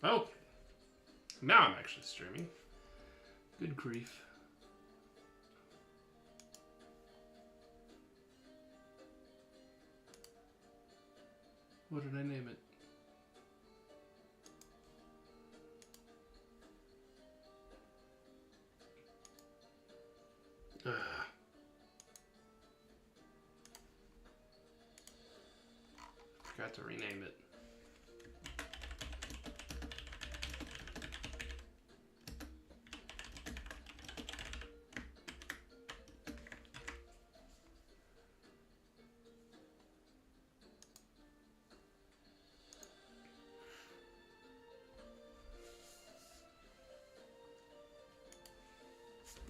Okay. Now I'm actually streaming. Good grief. What did I name it? Ugh. Forgot to rename it.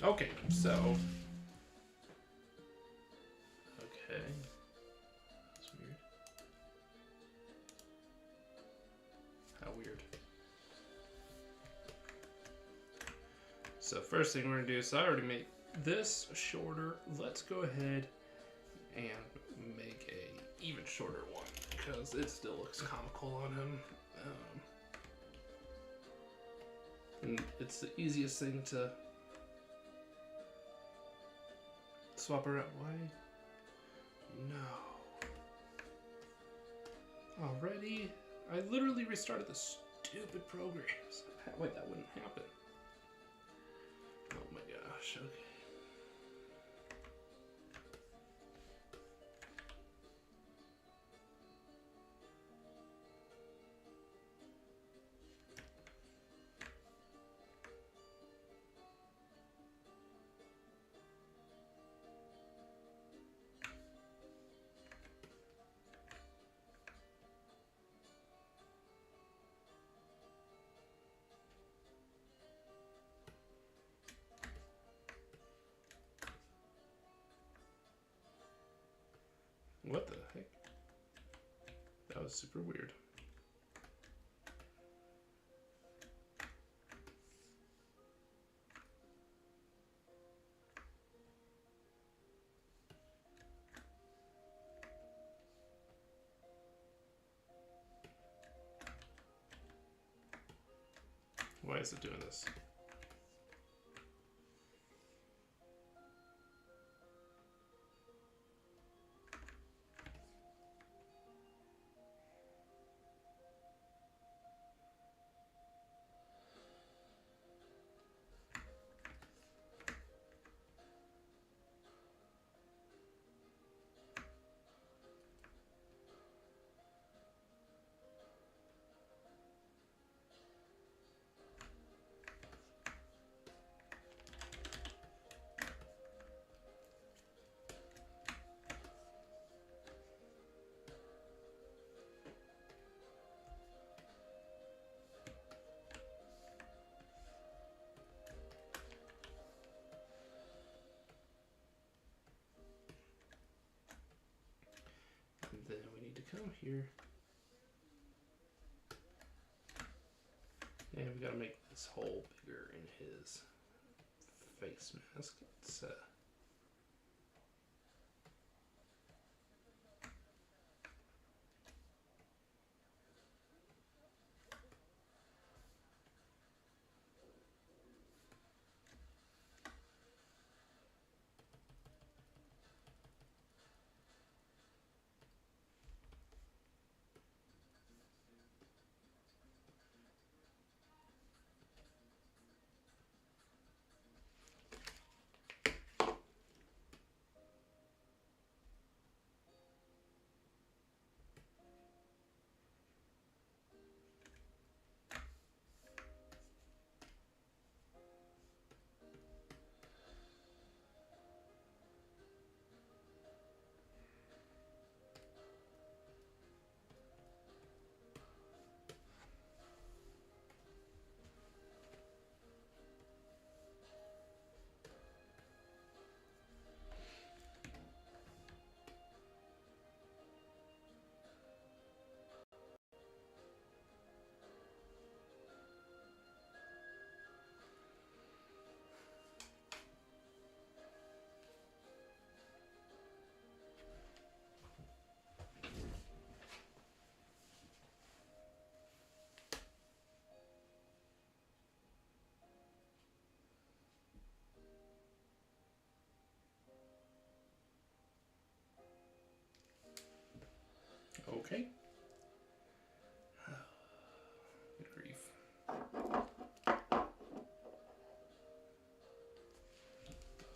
Okay, so. Okay. That's weird. How weird. So, first thing we're going to do is I already made this shorter. Let's go ahead and make a even shorter one because it still looks comical on him. And it's the easiest thing to swap around. Why? No. Already? I literally restarted the stupid programs. Wait, that wouldn't happen. Oh my gosh, okay. What the heck? That was super weird. Why is it doing this? And then we need to come here. And we gotta make this hole bigger in his face mask. It's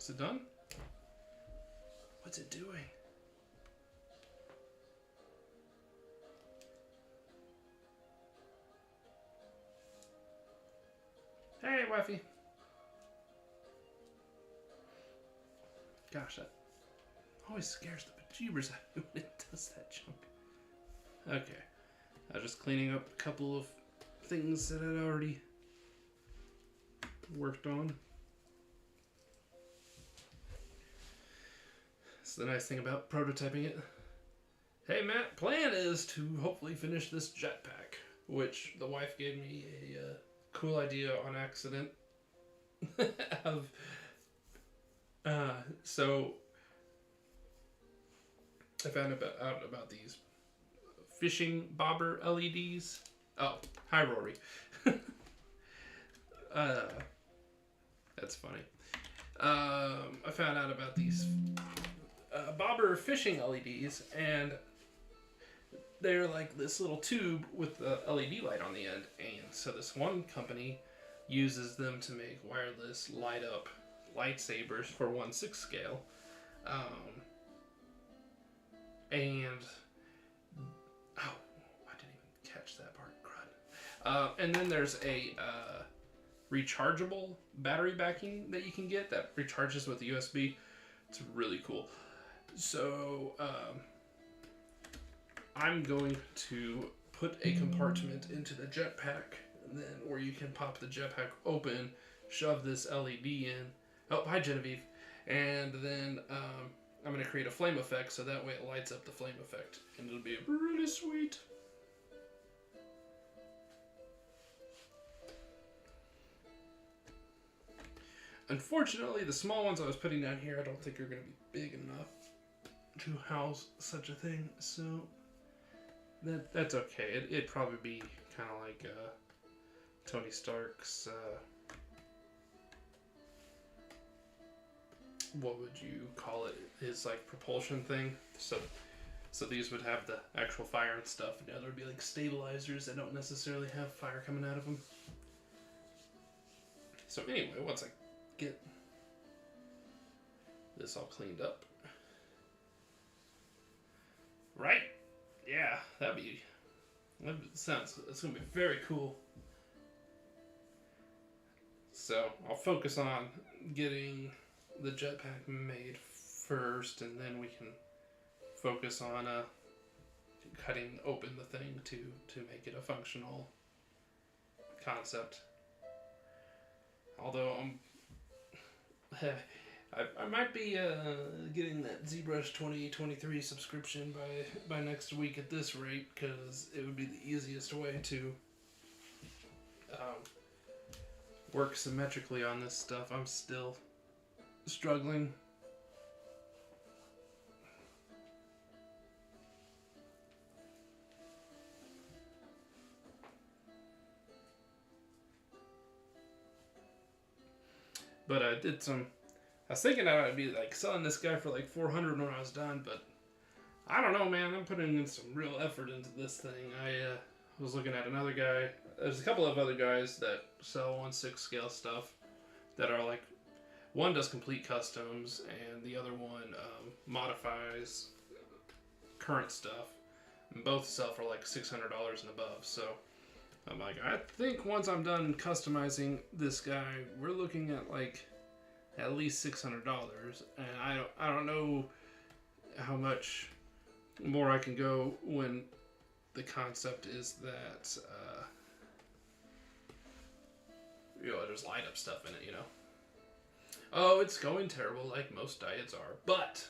Is it done? What's it doing? Hey, wifey. Gosh, that always scares the bejeebers out of me when it does that junk. Okay. I was just cleaning up a couple of things that I'd already worked on. That's the nice thing about prototyping it. Hey Matt, plan is to hopefully finish this jetpack, which the wife gave me a cool idea on accident. So I found out about these fishing bobber LEDs. Oh, hi Rory. That's funny. I found out about these bobber fishing LEDs, and they're like this little tube with the LED light on the end, and so this one company uses them to make wireless light up lightsabers for 1/6 scale. And oh, I didn't even catch that part. Crud. And then there's a rechargeable battery backing that you can get that recharges with the USB. It's really cool. So I'm going to put a compartment into the jetpack, and then where you can pop the jetpack open, shove this LED in. Oh, hi Genevieve. And then I'm going to create a flame effect so that way it lights up the flame effect, and it'll be really sweet. Unfortunately, the small ones I was putting down here I don't think are going to be big enough to house such a thing, so that's okay. It'd probably be kind of like Tony Stark's what would you call it? His like propulsion thing. So these would have the actual fire and stuff, and the other would be like stabilizers that don't necessarily have fire coming out of them. So anyway, once I get this all cleaned up, right? Yeah, that sounds. It's gonna be very cool. So I'll focus on getting the jetpack made first, and then we can focus on cutting open the thing to make it a functional concept. Although I might be getting that ZBrush 2023 subscription by next week at this rate, because it would be the easiest way to work symmetrically on this stuff. I'm still struggling. But I was thinking I'd be like selling this guy for like 400 when I was done, but I don't know, man. I'm putting in some real effort into this thing. I was looking at another guy. There's a couple of other guys that sell 1/6 scale stuff that are like, one does complete customs and the other one modifies current stuff. And both sell for like $600 and above. So I'm like, I think once I'm done customizing this guy, we're looking at like at least $600, and I don't know how much more I can go when the concept is that there's light up stuff in it, you know. Oh, it's going terrible like most diets are, but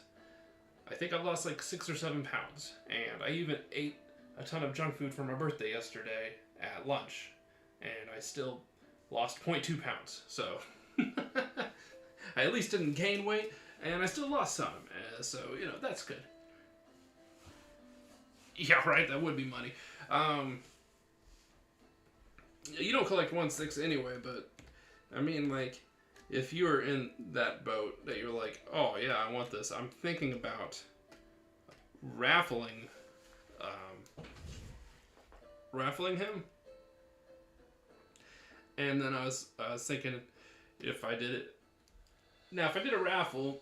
I think I've lost like 6 or 7 pounds, and I even ate a ton of junk food for my birthday yesterday at lunch, and I still lost 0.2 pounds, so I at least didn't gain weight, and I still lost some, so, that's good. Yeah, right, that would be money. You don't collect 1/6 anyway, but, I mean, like, if you were in that boat that you're like, oh, yeah, I want this, I'm thinking about raffling him. And then I was thinking, if I did it Now, if I did a raffle,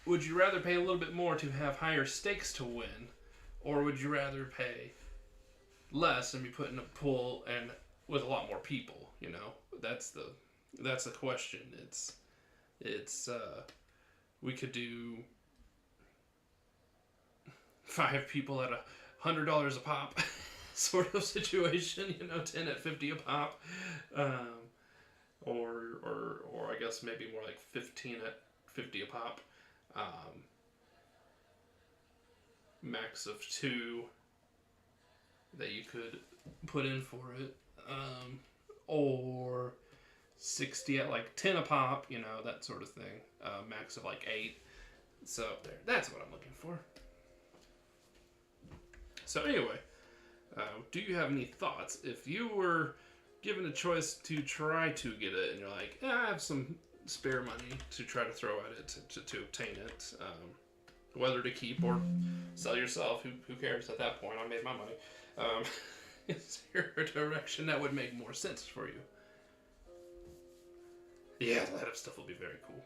would you rather pay a little bit more to have higher stakes to win, or would you rather pay less and be put in a pool and with a lot more people? You know, that's the question. It's we could do 5 people at $100 a pop, sort of situation. You know, 10 at 50 a pop, or I guess maybe more like 15 at 50 a pop. Max of 2 that you could put in for it, or 60 at like 10 a pop, you know, that sort of thing. Max of like 8. So there, that's what I'm looking for. So anyway, do you have any thoughts? If you were given a choice to try to get it, and you're like, I have some spare money to try to throw at it to obtain it, whether to keep or sell yourself, who cares at that point? I made my money. Is there a direction that would make more sense for you? Yeah, that of stuff will be very cool.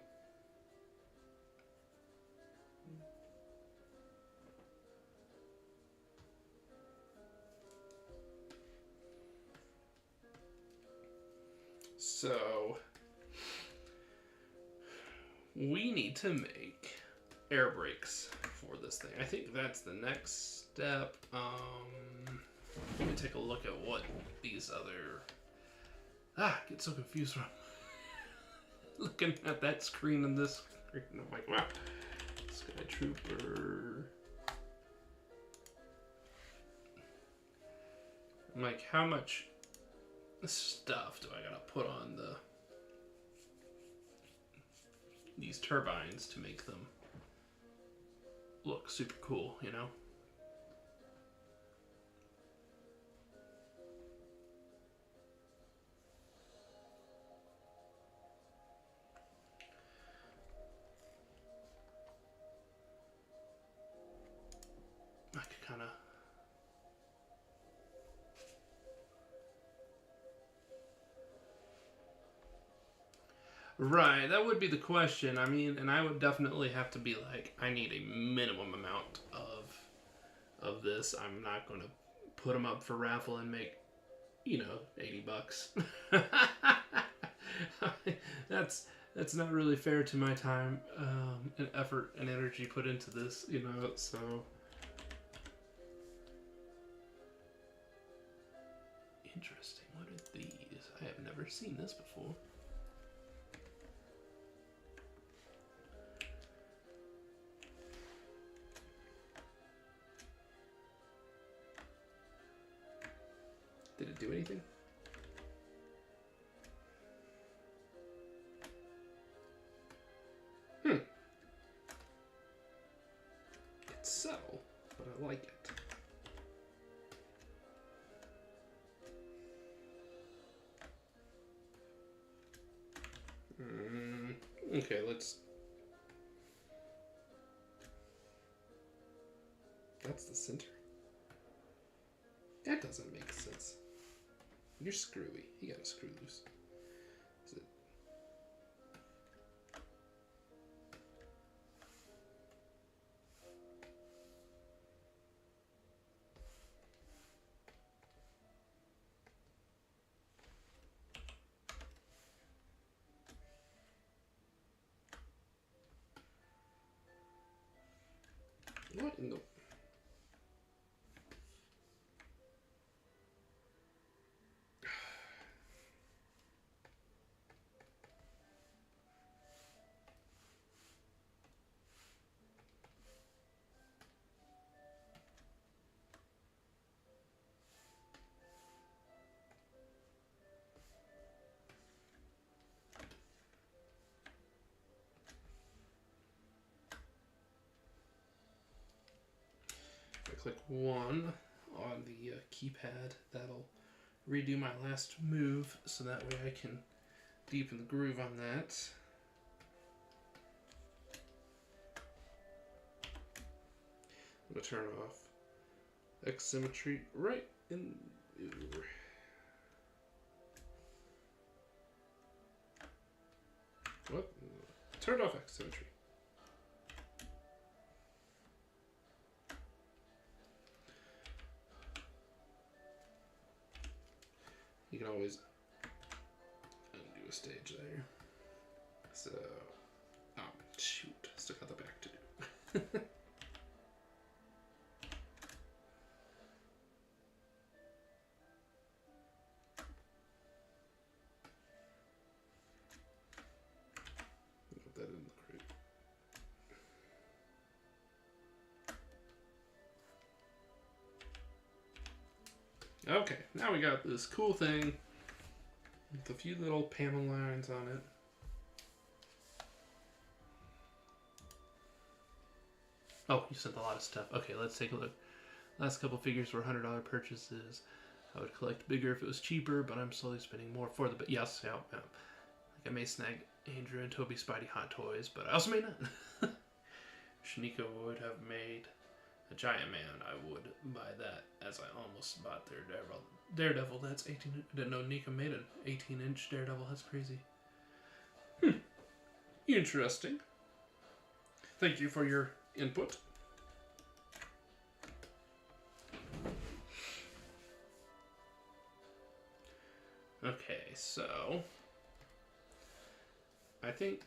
So, we need to make air brakes for this thing. I think that's the next step. Let me take a look at what these other... get so confused from looking at that screen and this screen. I'm like, wow. Sky Trooper. I'm like, how much stuff do I gotta put on these turbines to make them look super cool, you know? I could kind of... Right, that would be the question. I mean, and I would definitely have to be like, I need a minimum amount of this. I'm not going to put them up for raffle and make, you know, $80. That's not really fair to my time and effort and energy put into this, you know, so... Interesting. What are these? I have never seen this before. Did it do anything? It's subtle, but I like it. Okay, let's... That's the center? That doesn't make sense. You're screwy. You gotta screw loose. Is it? What in the... Click 1 on the keypad. That'll redo my last move, so that way I can deepen the groove on that. I'm gonna turn off X symmetry right in. What? Turn off symmetry. You can always undo a stage there. So, oh shoot, still got the back to do. Put that in the crate. Okay, now we got this cool thing with a few little panel lines on it. Oh, you sent a lot of stuff. Okay, let's take a look. Last couple figures were $100 purchases. I would collect bigger if it was cheaper, but I'm slowly spending more for the... But yes, yeah. Like I may snag Andrew and Toby Spidey Hot Toys, but I also may not. Shanika would have made a Giant Man. I would buy that, as I almost bought their Daredevil. That's 18. I didn't know Nika made an 18-inch Daredevil. That's crazy. Interesting. Thank you for your input. Okay, so I think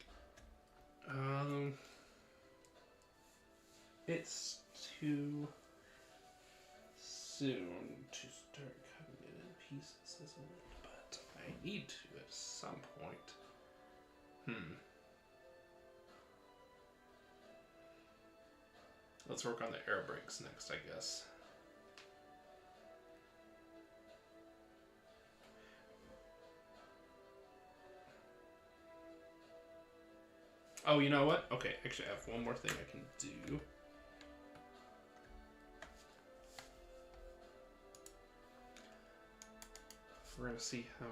it's too soon to start cutting it in pieces, isn't it? But I need to at some point. Let's work on the air brakes next, I guess. Oh, you know what? Okay, actually I have one more thing I can do. We're gonna see how...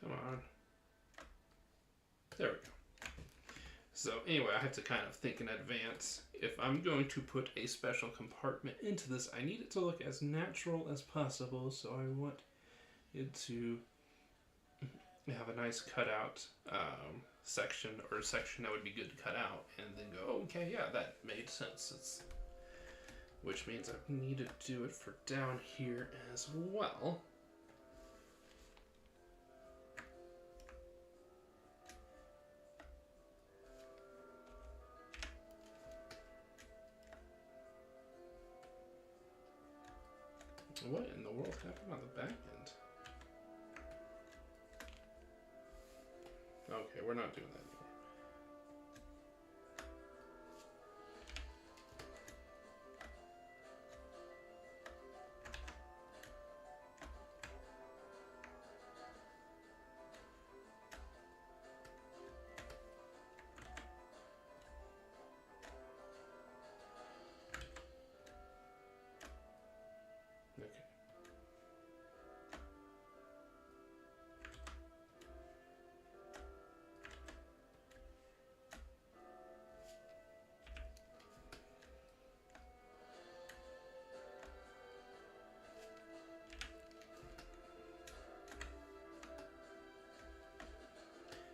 Come on. There we go. So anyway, I have to kind of think in advance. If I'm going to put a special compartment into this, I need it to look as natural as possible. So I want it to have a nice cutout section, or a section that would be good to cut out, and then go, okay, yeah, that made sense. Which means I need to do it for down here as well. What in the world happened on the back end? Okay, we're not doing that anymore.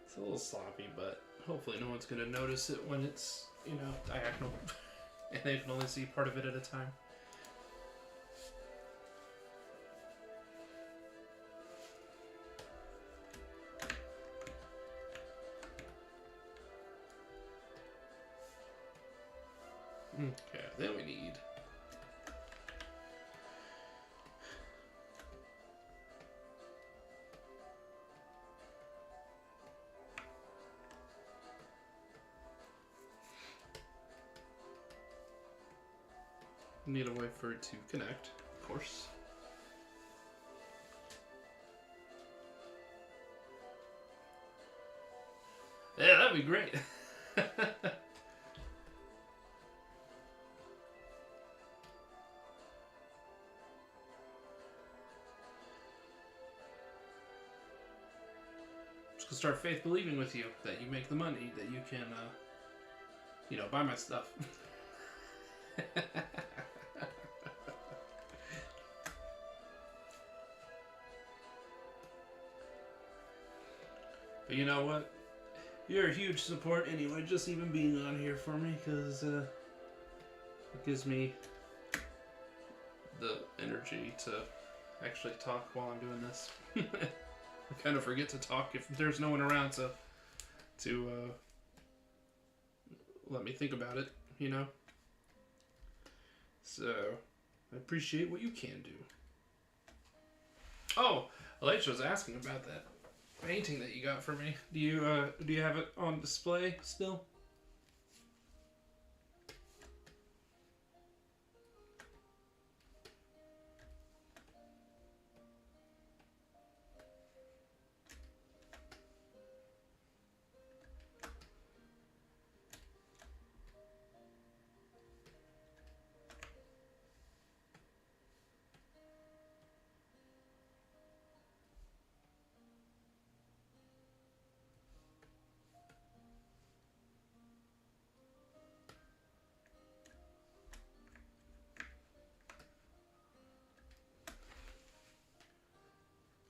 It's a little sloppy, but hopefully no one's going to notice it when it's, you know, diagonal. And they can only see part of it at a time. Okay, then we need a way for it to connect, of course. Yeah, that'd be great. Just gonna start faith believing with you that you make the money, that you can, you know, buy my stuff. But you know what? You're a huge support anyway, just even being on here for me, because it gives me the energy to actually talk while I'm doing this. I kind of forget to talk if there's no one around to let me think about it, you know? So, I appreciate what you can do. Oh, Alicia was asking about that painting that you got for me. Do you have it on display still?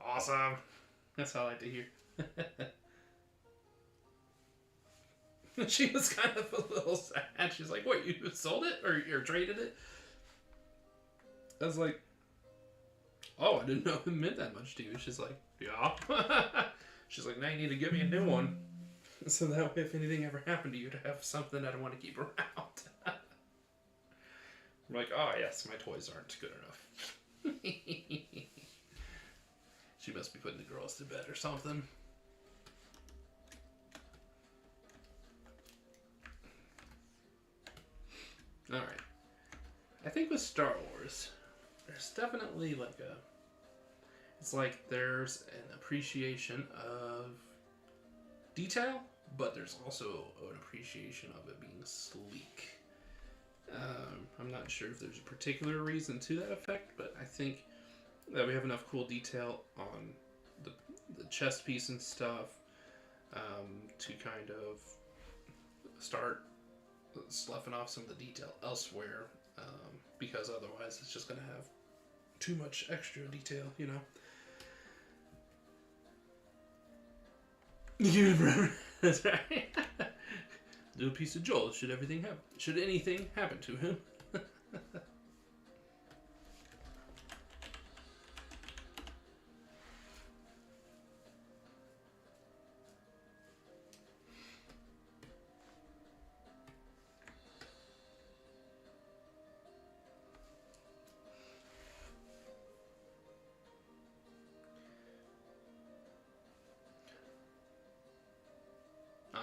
Awesome. That's all I like to hear. She was kind of a little sad. She's like, "What? You sold it or traded it?" I was like, "Oh, I didn't know it meant that much to you." She's like, "Yeah." She's like, "Now you need to give me a new one, so that way, if anything ever happened to you, to have something that I want to keep around." I'm like, "Oh yes, my toys aren't good enough." She must be putting the girls to bed or something. Alright. I think with Star Wars, there's definitely like a... It's like there's an appreciation of detail, but there's also an appreciation of it being sleek. I'm not sure if there's a particular reason to that effect, but I think that we have enough cool detail on the chest piece and stuff to kind of start sloughing off some of the detail elsewhere, because otherwise it's just going to have too much extra detail, you know? Yeah, that's right. Little piece of Joel. Should anything happen to him?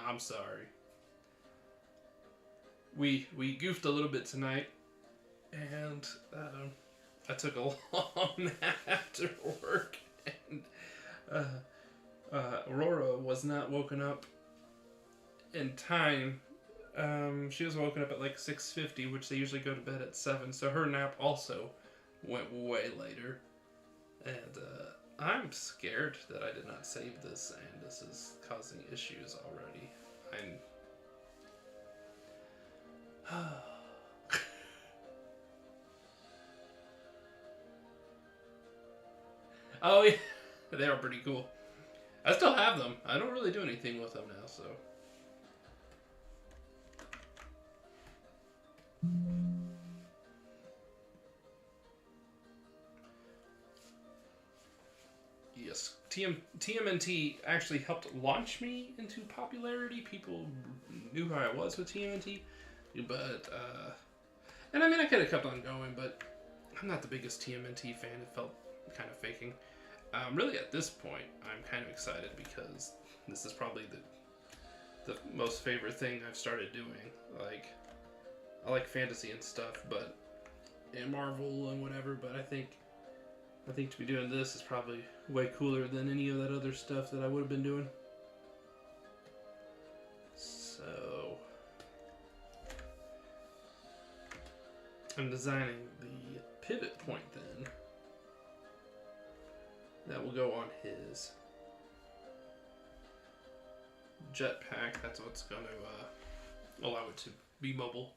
I'm sorry. We goofed a little bit tonight, and I took a long nap after work, and Aurora was not woken up in time. She was woken up at like 6:50, which they usually go to bed at 7, so her nap also went way later. And I'm scared that I did not save this, and this is causing issues already. Oh yeah, they are pretty cool. I still have them. I don't really do anything with them now, so. Yes, TMNT actually helped launch me into popularity. People knew who I was with TMNT, but And I mean, I could have kept on going, but I'm not the biggest TMNT fan. It felt kind of faking. Really, at this point, I'm kind of excited because this is probably the most favorite thing I've started doing. Like, I like fantasy and stuff, but and Marvel and whatever. But I think to be doing this is probably way cooler than any of that other stuff that I would have been doing. So I'm designing the pivot point then. That will go on his jetpack. That's what's going to allow it to be mobile.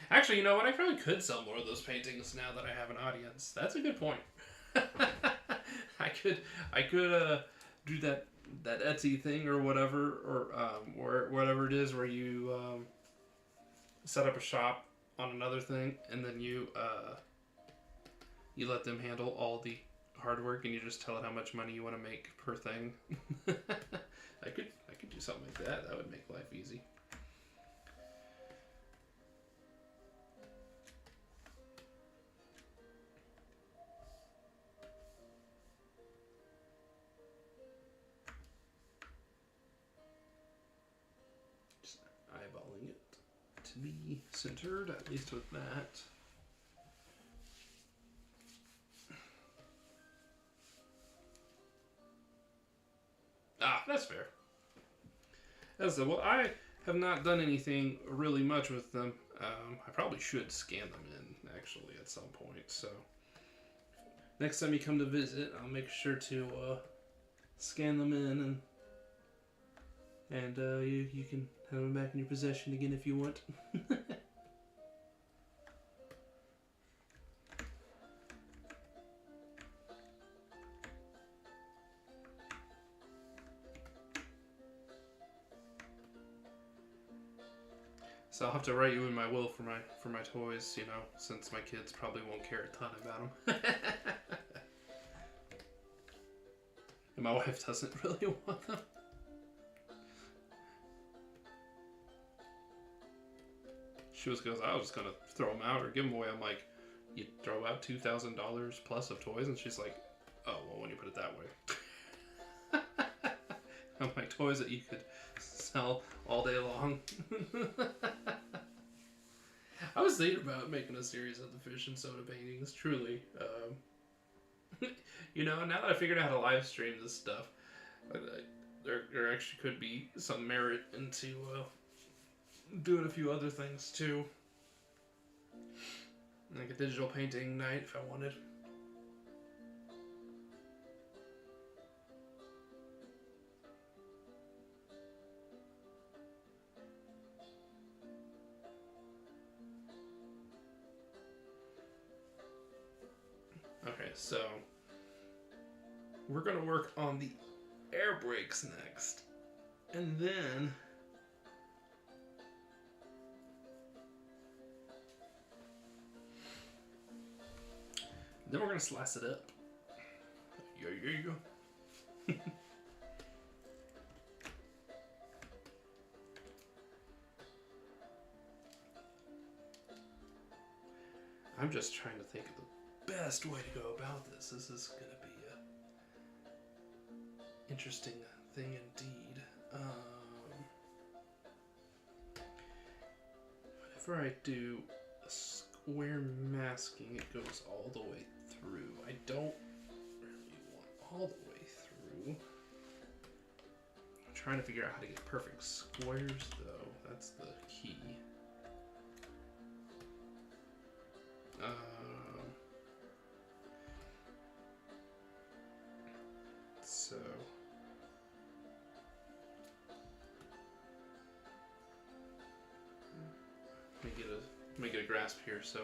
Actually, you know what? I probably could sell more of those paintings now that I have an audience. That's a good point. I could do that Etsy thing or whatever, or whatever it is where you set up a shop on another thing, and then you let them handle all the hard work, and you just tell it how much money you want to make per thing. I could do something like that. That would make life easy. Just eyeballing it to be centered, at least with that. Ah, that's fair. Well, I have not done anything really much with them. I probably should scan them in, actually, at some point. So, next time you come to visit, I'll make sure to scan them in, and you can have them back in your possession again if you want. So I'll have to write you in my will for my toys, you know, since my kids probably won't care a ton about them. And my wife doesn't really want them. She was goes, I was just gonna throw them out or give them away. I'm like, you throw out $2,000 plus of toys, and she's like, oh well, when you put it that way. I'm like, toys that you could sell all day long. I was thinking about making a series of the fish and soda paintings, truly. You know, now that I figured out how to live stream this stuff, there actually could be some merit into doing a few other things too. Like a digital painting night if I wanted. Okay, so we're going to work on the air brakes next. And then we're going to slice it up. There you go. I'm just trying to think of the best way to go about this. This is going to be an interesting thing indeed. Whenever I do a square masking, it goes all the way through. I don't really want all the way through. I'm trying to figure out how to get perfect squares, though. That's the key. So let me get a grasp here. So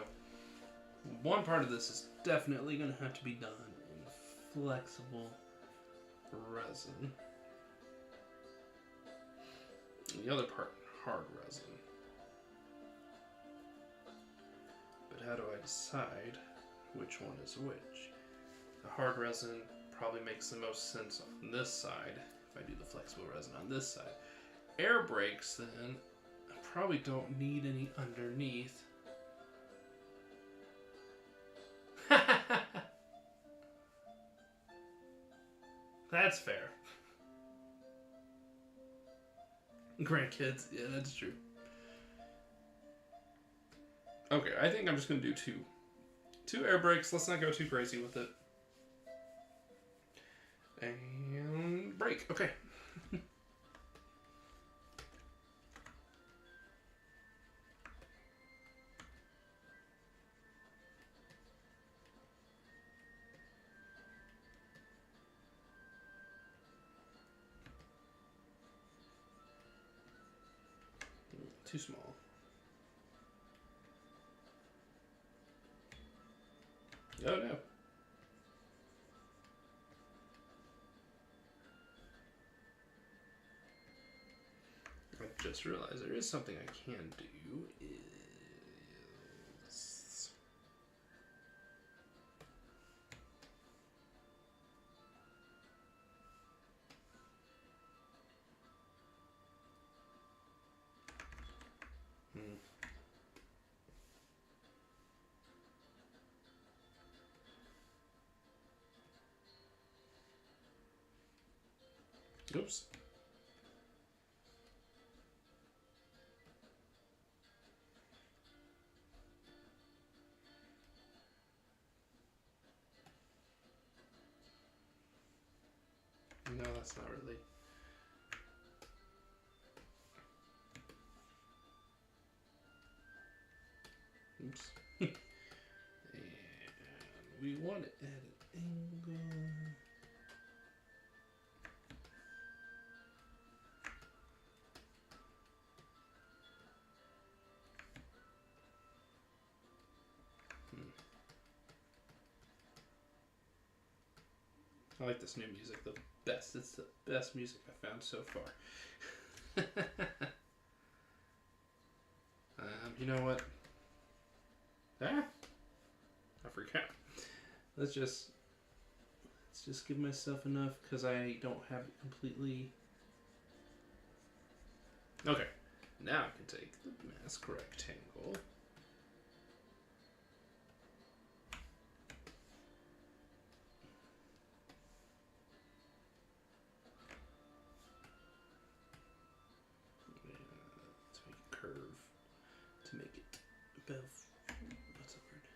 one part of this is definitely going to have to be done in flexible resin. And the other part, hard resin. But how do I decide which one is which? The hard resin probably makes the most sense on this side if I do the flexible resin on this side. Air brakes then probably don't need any underneath. That's fair. Grandkids, yeah, that's true. Okay, I think I'm just gonna do two air brakes. Let's not go too crazy with it. And brake. Okay. Too small. Oh no. I just realized there is something I can do. Is Oops. No, that's not really. Oops. And we want it at an angle. I like this new music the best. It's the best music I found so far. You know what? I forgot. Let's just give myself enough because I don't have it completely. Okay, now I can take the mask rectangle. To make a curve to make it above. What's the word?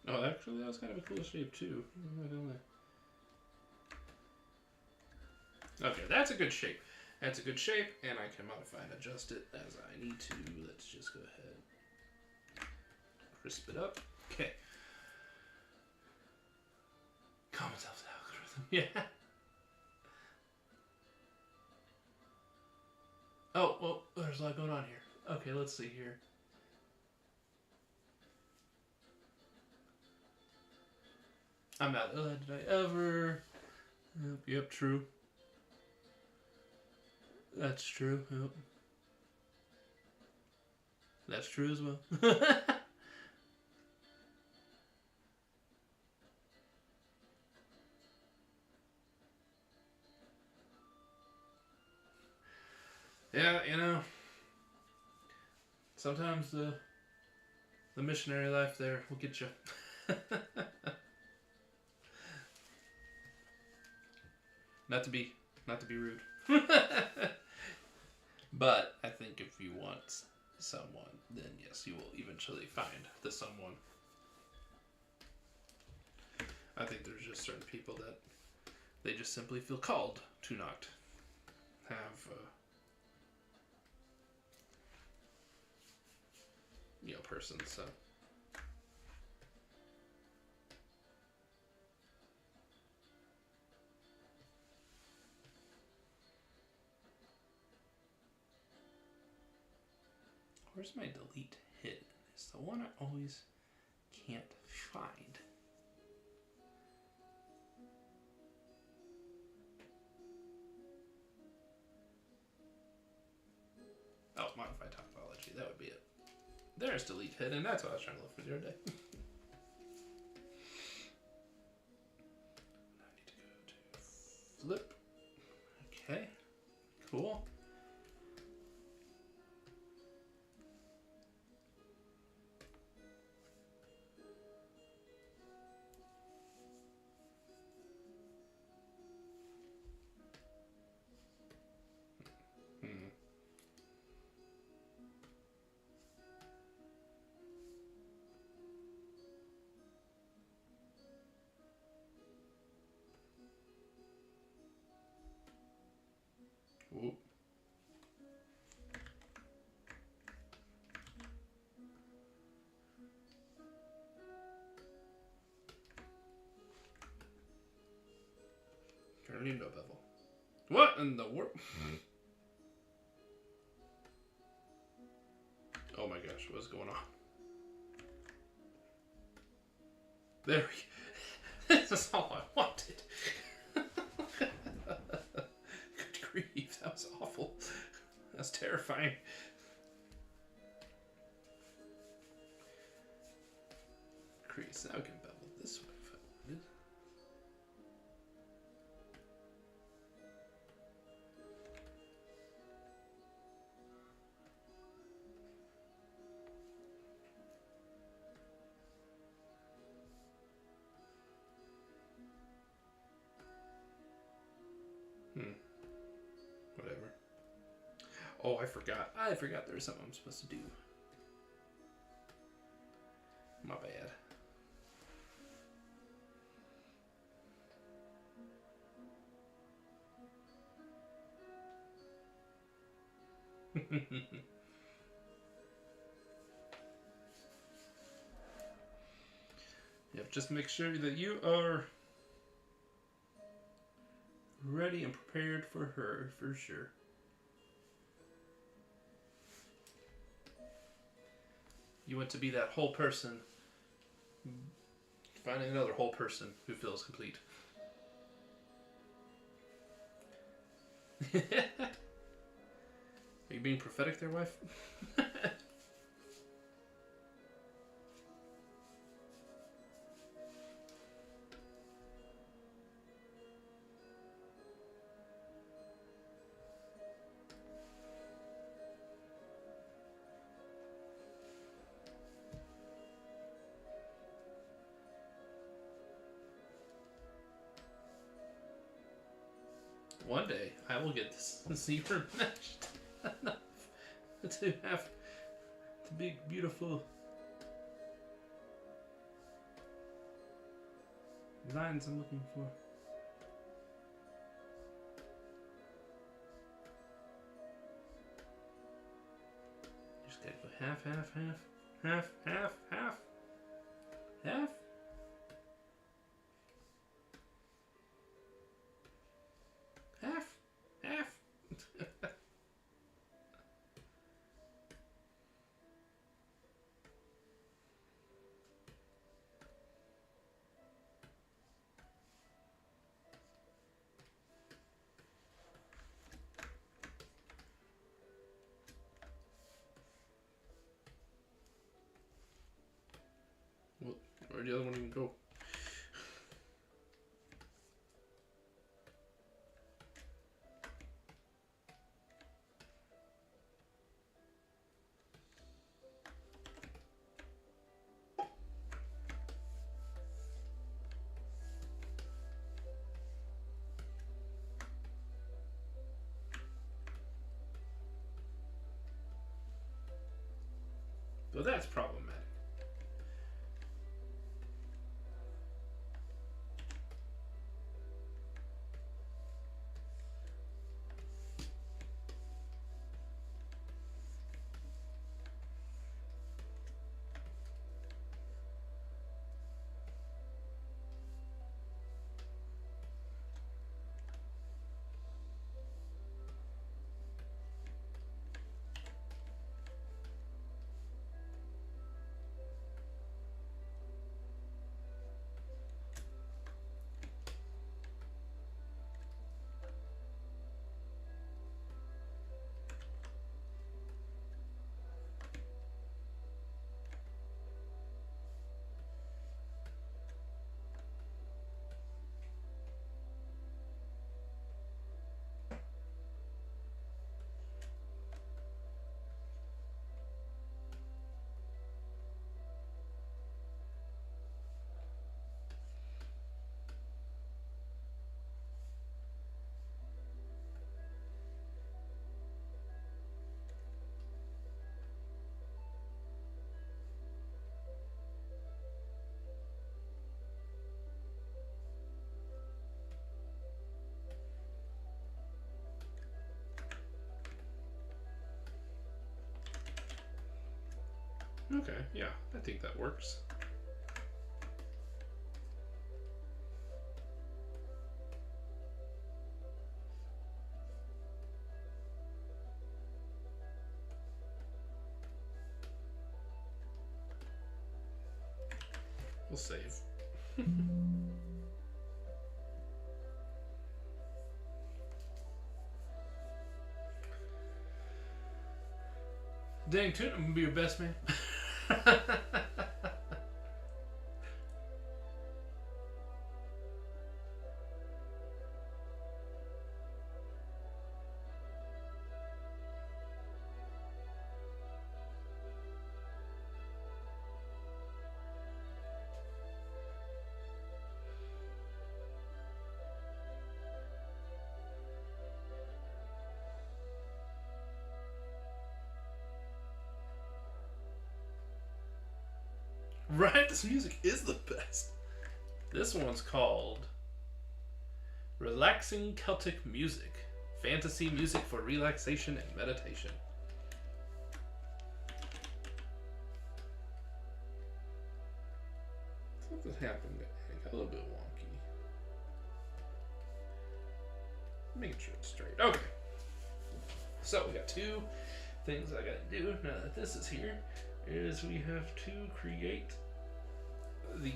Oh, actually, that was kind of a cool shape too. I don't know. Okay, that's a good shape. That's a good shape, and I can modify and adjust it as I need to. Let's just go ahead, crisp it up. Okay. Common sense algorithm. Yeah. Oh, well, there's a lot going on here. Okay, let's see here. I'm not. Did I ever? Yep, true. That's true. Yep. That's true as well. Yeah, you know. Sometimes the missionary life there will get you. Not to be rude. But I think if you want someone, then yes, you will eventually find the someone. I think there's just certain people that they just simply feel called to not have person, so. Where's my delete hidden? It's the one I always can't find. Oh, modified topology. That would be it. There's delete hidden. That's what I was trying to look for the other day. Now I need to go to flip. Okay. Cool. Whoop. Currently no bevel. What in the world? Oh my gosh, what's going on? There we go. This is all I wanted. Good grief, that was awful. That's terrifying. Crease, now we can bevel this way if I wanted. Whatever. Oh, I forgot. I forgot there was something I'm supposed to do. My bad. Yep, just make sure that you are ready and prepared for her, for sure. You want to be that whole person, finding another whole person who feels complete. Are you being prophetic there, wife? One day, I will get this zebra meshed enough to have the big, beautiful lines I'm looking for. Just gotta go half, half, half, half, half, half, half. Where'd the other one even go? So that's problematic. Okay, yeah, I think that works. We'll save. Dang, Toon, I'm gonna be your best man. Right? This music is the best. This one's called Relaxing Celtic Music. Fantasy music for relaxation and meditation. Something happened. It got a little bit wonky. Making sure it's straight. Okay. So we got two things I gotta do now that this is here. Is we have to create the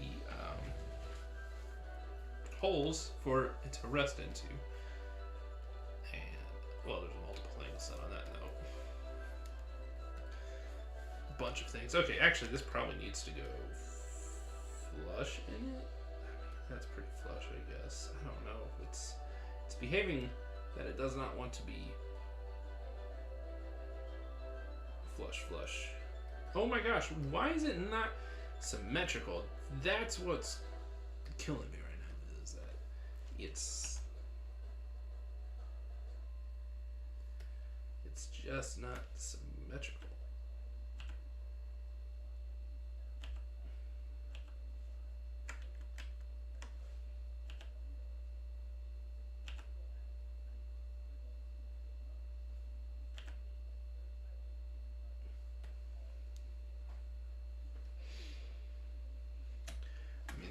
holes for it to rest into. And, well, there's multiple things said on that note. A bunch of things. Okay, actually, this probably needs to go flush in it. That's pretty flush, I guess. I don't know. It's behaving that it does not want to be flush. Oh my gosh, why is it not symmetrical? That's what's killing me right now, is that it's just not symmetrical.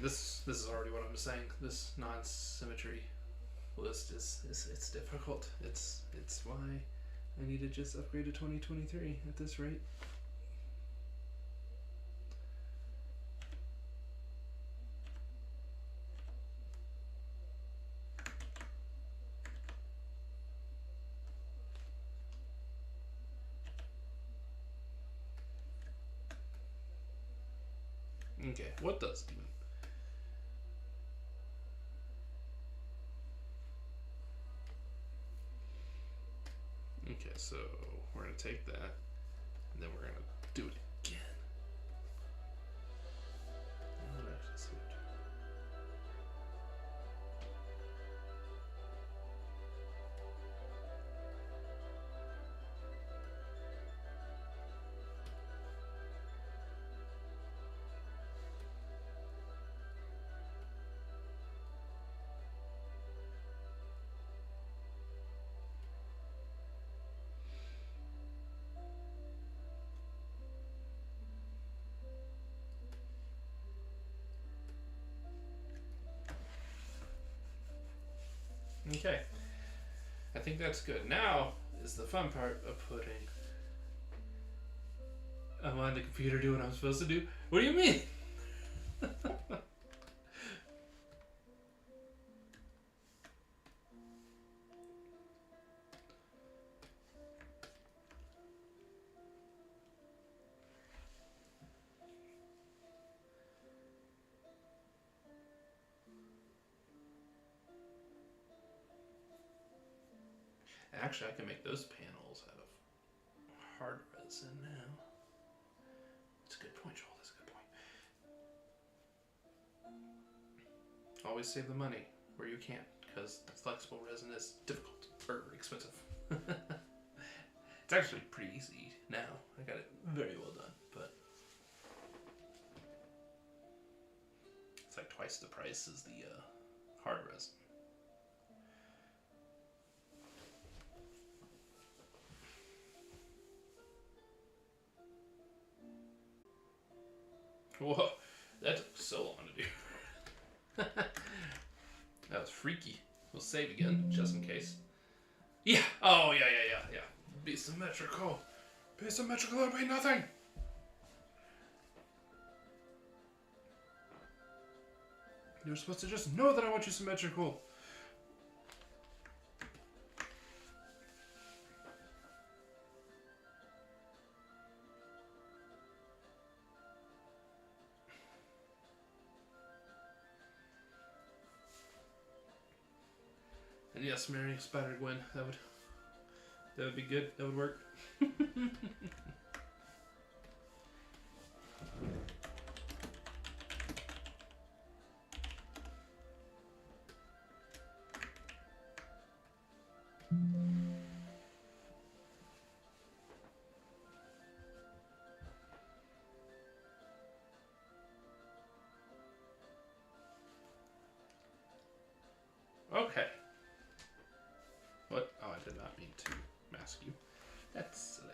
This is already what I'm saying. This non-symmetry list is it's difficult. It's why I need to just upgrade to 2023 at this rate. Okay, what does it even? Okay, so we're going to take that, and then we're going to do it again. Okay, I think that's good. Now is the fun part of putting. I'm on the computer doing what I'm supposed to do. What do you mean? Actually, I can make those panels out of hard resin now. That's a good point, Joel. That's a good point. Always save the money where you can, because flexible resin is difficult or expensive. It's actually pretty easy now. I got it very well done, but it's like twice the price as the hard resin. Whoa, that took so long to do. That was freaky. We'll save again, just in case. Yeah! Oh, yeah. Be symmetrical. Be symmetrical or be nothing! You're supposed to just know that I want you symmetrical. And yes, marry Spider-Gwen. That would be good. That would work. Okay. What? Oh, I did not mean to mask you. That's silly.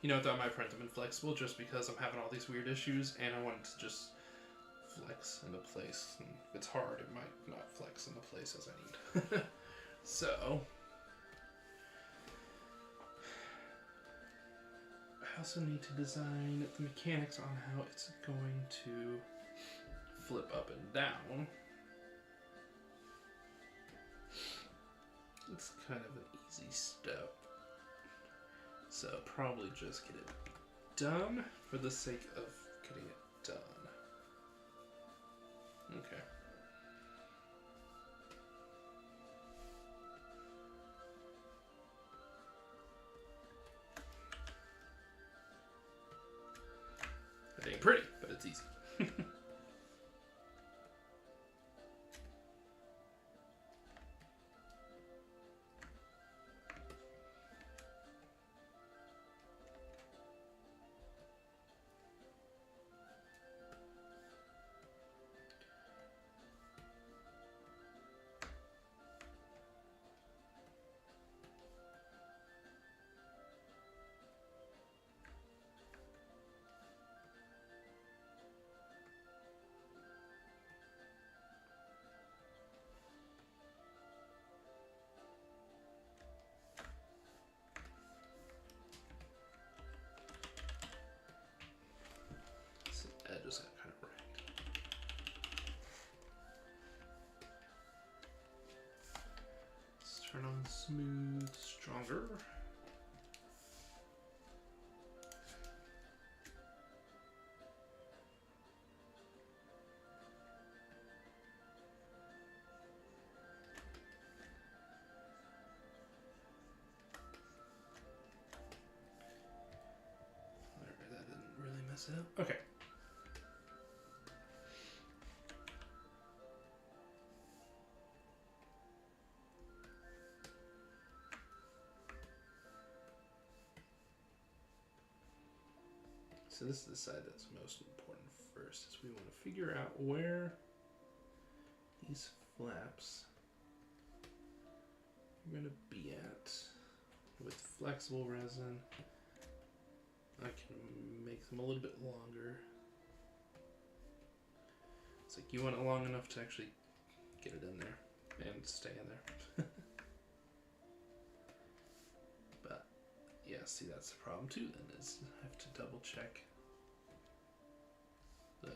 You know, I thought my print have been flexible just because I'm having all these weird issues and I wanted to just flex into place. And if it's hard, it might not flex into place as I need. So, I also need to design the mechanics on how it's going to flip up and down. It's kind of an easy step. So probably just get it done for the sake of getting it done. Okay. It ain't pretty, but it's easy. Just got kind of ragged. Let's turn on smooth, stronger. There, that didn't really mess it up. Okay. So this is the side that's most important first, is we want to figure out where these flaps are going to be at. With flexible resin, I can make them a little bit longer. It's like you want it long enough to actually get it in there and stay in there. But yeah, see, that's the problem too then, is I have to double check the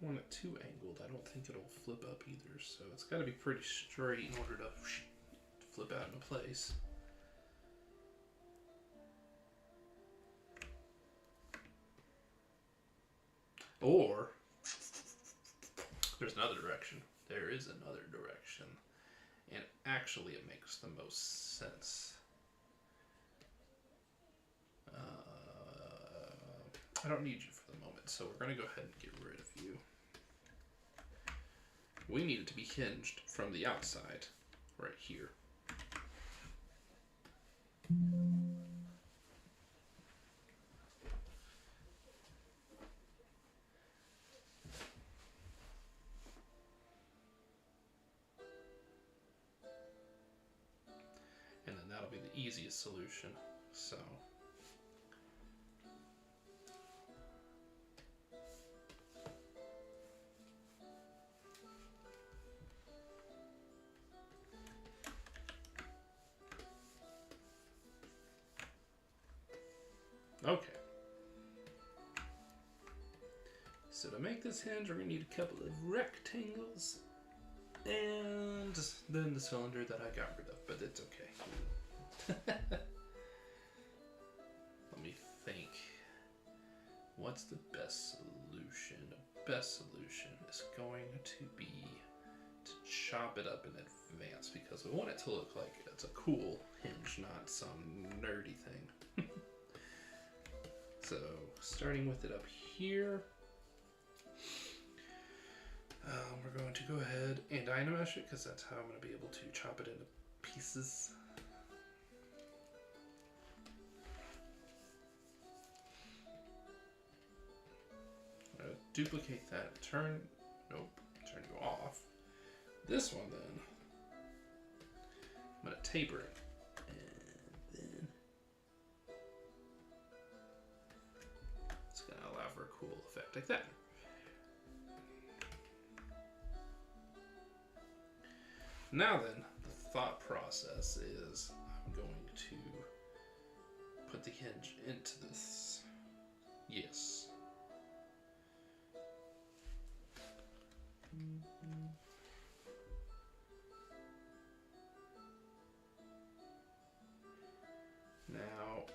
I want it too angled. I don't think it'll flip up either, so it's got to be pretty straight in order to flip out into place. Or there's another direction. There is another direction, and actually it makes the most sense. I don't need you for the moment, so we're going to go ahead and get rid of you. We need it to be hinged from the outside, right here. And then that'll be the easiest solution, so... Okay. So to make this hinge, we're going to need a couple of rectangles. And then the cylinder that I got rid of, but it's okay. Let me think. What's the best solution? The best solution is going to be to chop it up in advance because we want it to look like it's a cool hinge, not some nerdy thing. So, starting with it up here, we're going to go ahead and dynamesh it because that's how I'm going to be able to chop it into pieces. I'm going to duplicate that, turn you off. This one then, I'm going to taper it. For a cool effect like that. Now then, the thought process is I'm going to put the hinge into this. Yes. Now,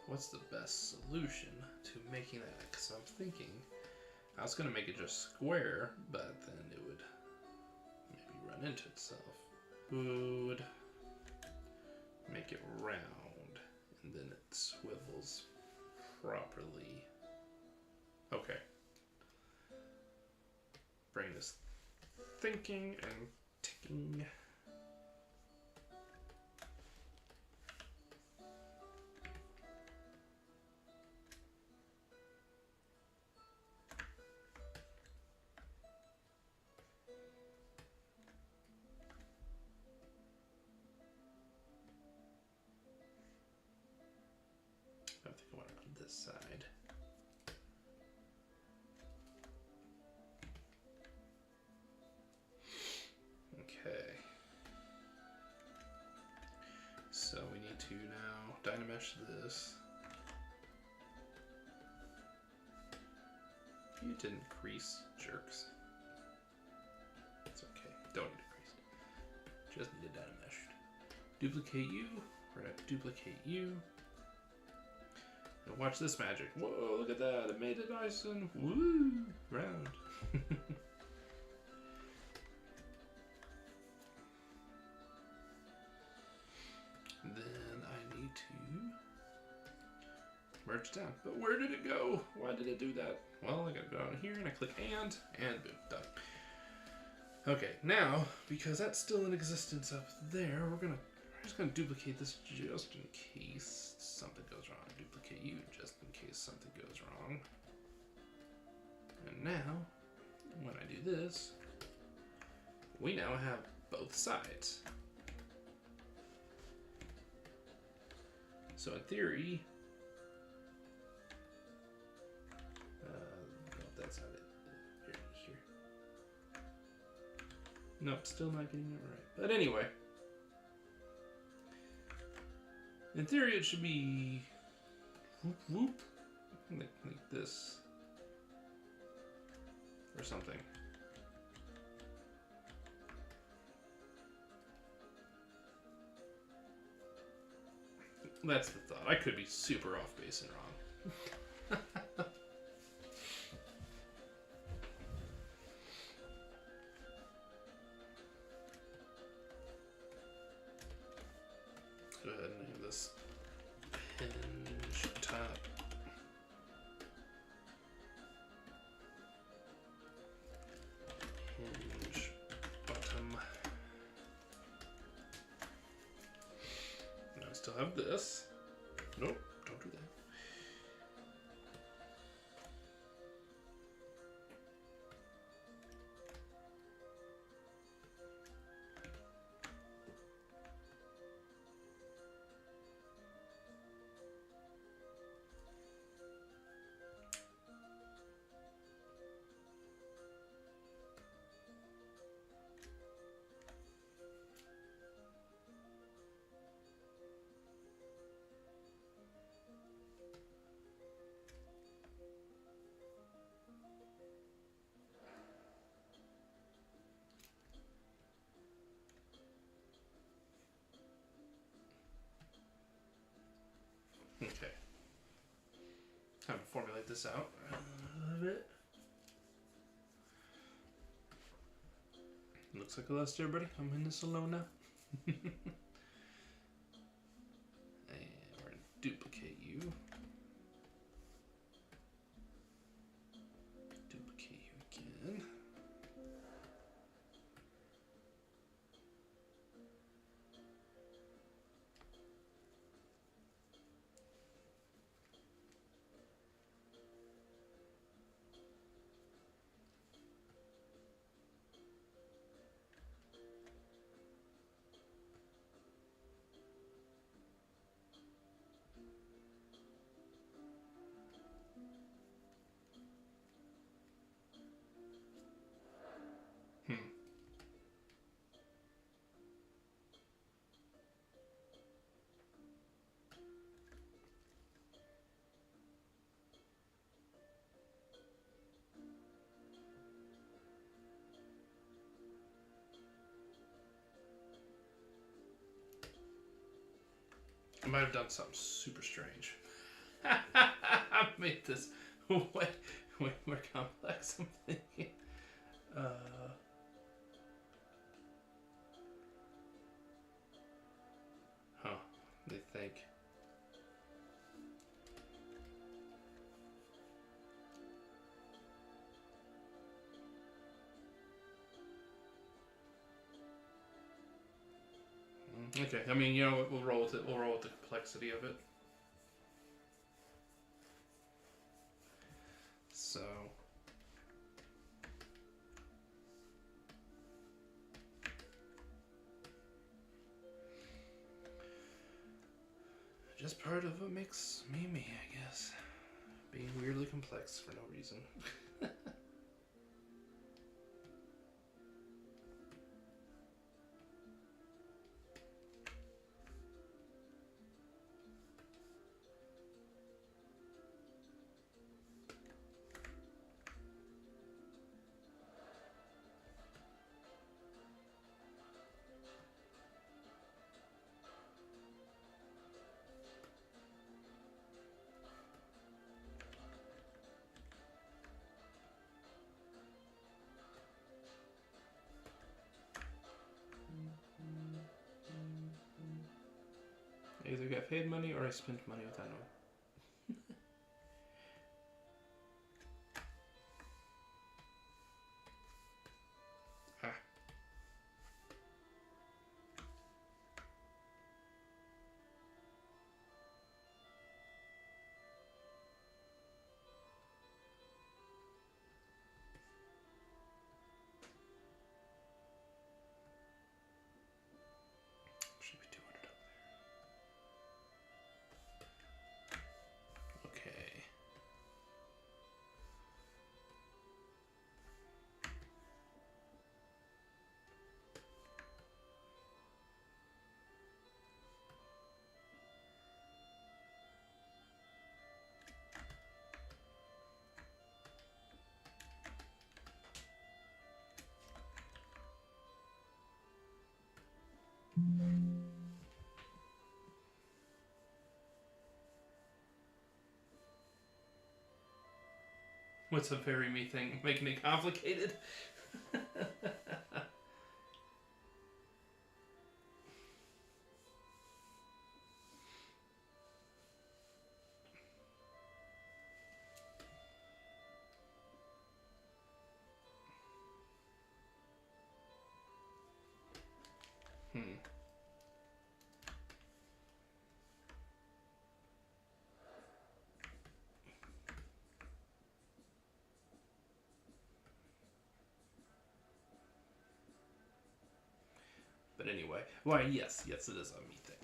what's the best solution to making that? Because I'm thinking I was going to make it just square, but then it would maybe run into itself. Would make it round, and then it swivels properly. Okay. Brain is thinking and ticking. I think I want it on this side. Okay. So we need to now dynamesh this. You didn't crease, jerks. It's okay. Don't need to crease. Just need it dynamesh. Duplicate you. We're gonna duplicate you. And watch this magic. Whoa, look at that. It made it nice and woo, round. Then I need to merge down. But where did it go? Why did it do that? Well, I gotta go down here and I click and boom, done. Okay, now, because that's still in existence up there, we're just gonna duplicate this just in case something goes wrong. Duplicate you just in case something goes wrong. And now, when I do this, we now have both sides. So in theory, no, that's not it. Here. Nope, still not getting it right. But anyway, in theory, it should be whoop whoop, like this or something. That's the thought. I could be super off base and wrong. is hinge top. Hinge bottom. Now I still have this. Nope, don't do that. Okay. Time to formulate this out a little bit. Looks like I lost everybody. I'm in this alone now. And we're going to duplicate you. Duplicate you again. I might have done something super strange. I made this way more complex, I'm thinking. They think. Okay, I mean, you know what, we'll roll with it. We'll roll with the complexity of it. So... just part of what makes me me, I guess. Being weirdly complex for no reason. I either got paid money or I spent money without knowing. Should be 200 up there. Okay. What's a very me thing? Making it complicated? Hmm. But anyway, why, yes, it is a me thing.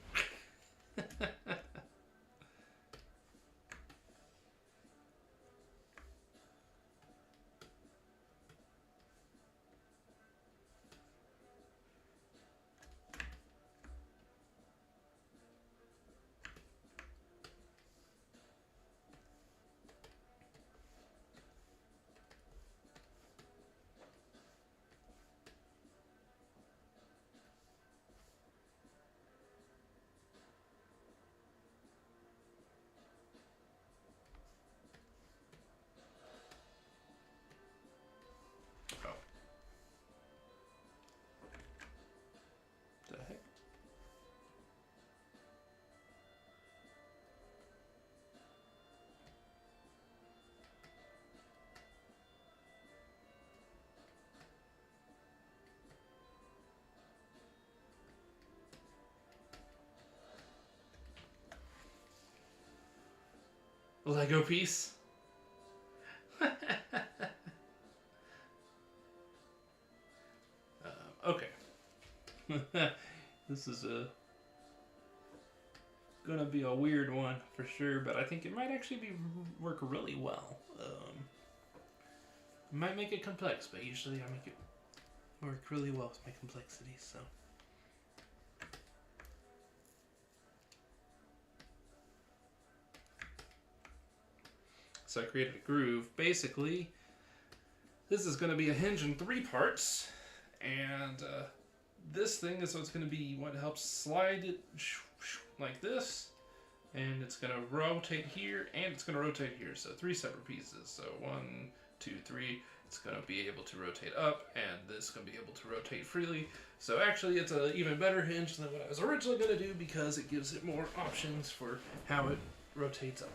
Oh. The heck? Lego piece? Okay. This is gonna be a weird one for sure, but I think it might actually work really well. Might make it complex, but usually I make it work really well with my complexity. So I created a groove. Basically, this is going to be a hinge in 3 parts, and this thing is what's going to be what helps slide it like this, and it's going to rotate here, and it's going to rotate here. So 3 separate pieces. So 1, 2, 3. It's going to be able to rotate up, and this is going to be able to rotate freely. So actually, it's an even better hinge than what I was originally going to do because it gives it more options for how it rotates up.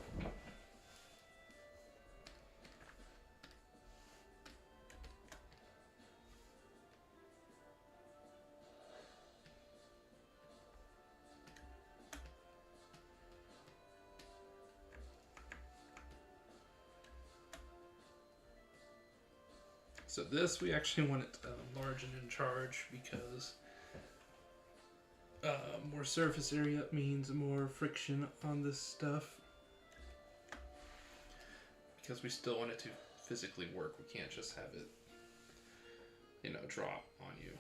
So this, we actually want it large and in charge because more surface area means more friction on this stuff. Because we still want it to physically work. We can't just have it, drop on you.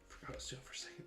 Forgot what I was doing for a second.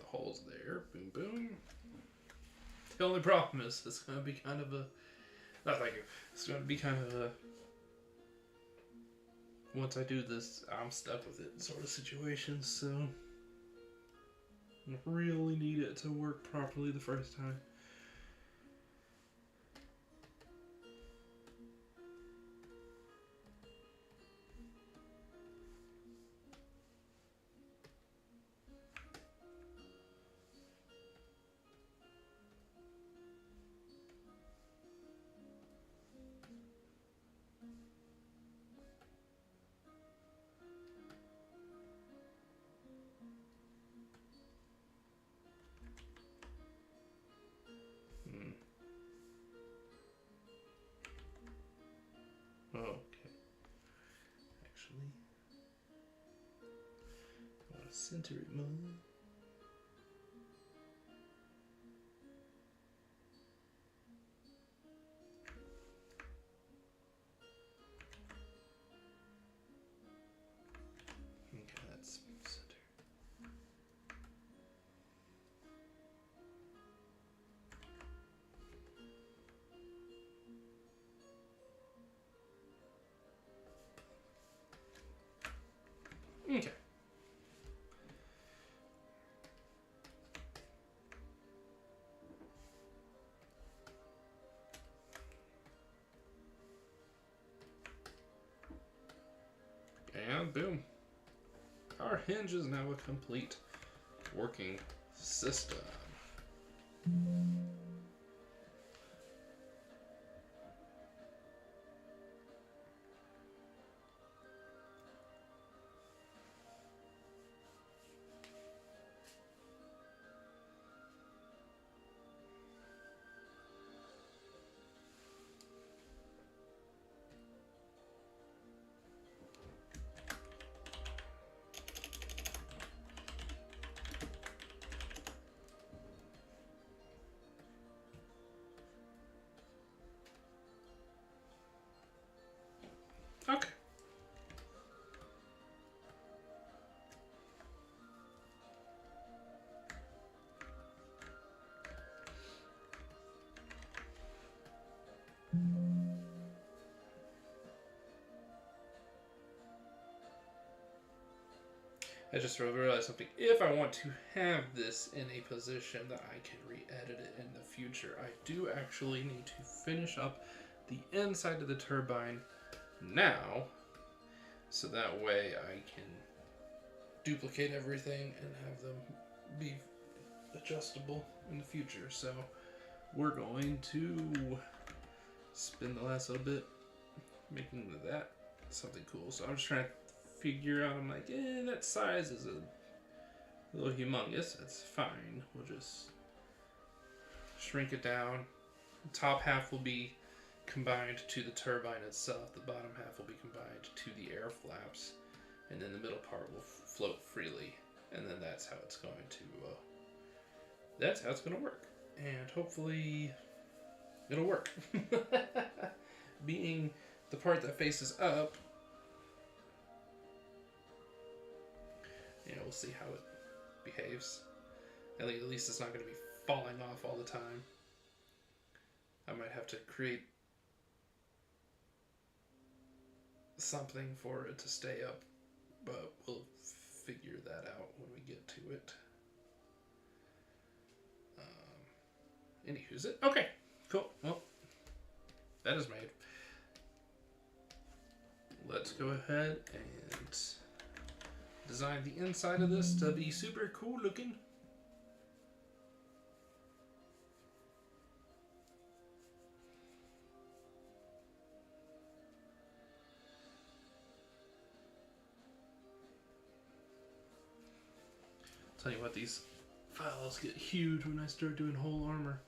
Holes there. Boom, boom. The only problem is it's going to be kind of a... Not thank you. It's going to be kind of a... Once I do this, I'm stuck with it sort of situation, so... I really need it to work properly the first time. Oh, okay. Actually, I want to center it more. Okay. And boom. Our hinge is now a complete working system. Okay. I just realized something. If I want to have this in a position that I can re-edit it in the future, I do actually need to finish up the inside of the turbine now, so that way I can duplicate everything and have them be adjustable in the future. So we're going to spin the last little bit, making that something cool. So I'm just trying to figure out, I'm like, that size is a little humongous. That's fine. We'll just shrink it down. The top half will be combined to the turbine itself. The bottom half will be combined to the air flaps. And then the middle part will float freely. And then that's how it's going to work. And hopefully it'll work. Being the part that faces up, we'll see how it behaves. At least it's not going to be falling off all the time. I might have to create something for it to stay up, but we'll figure that out when we get to it. Anywho's it? Okay, cool. Well, that is made. Let's go ahead and design the inside of this to be super cool looking. Tell you what, these files get huge when I start doing whole armor.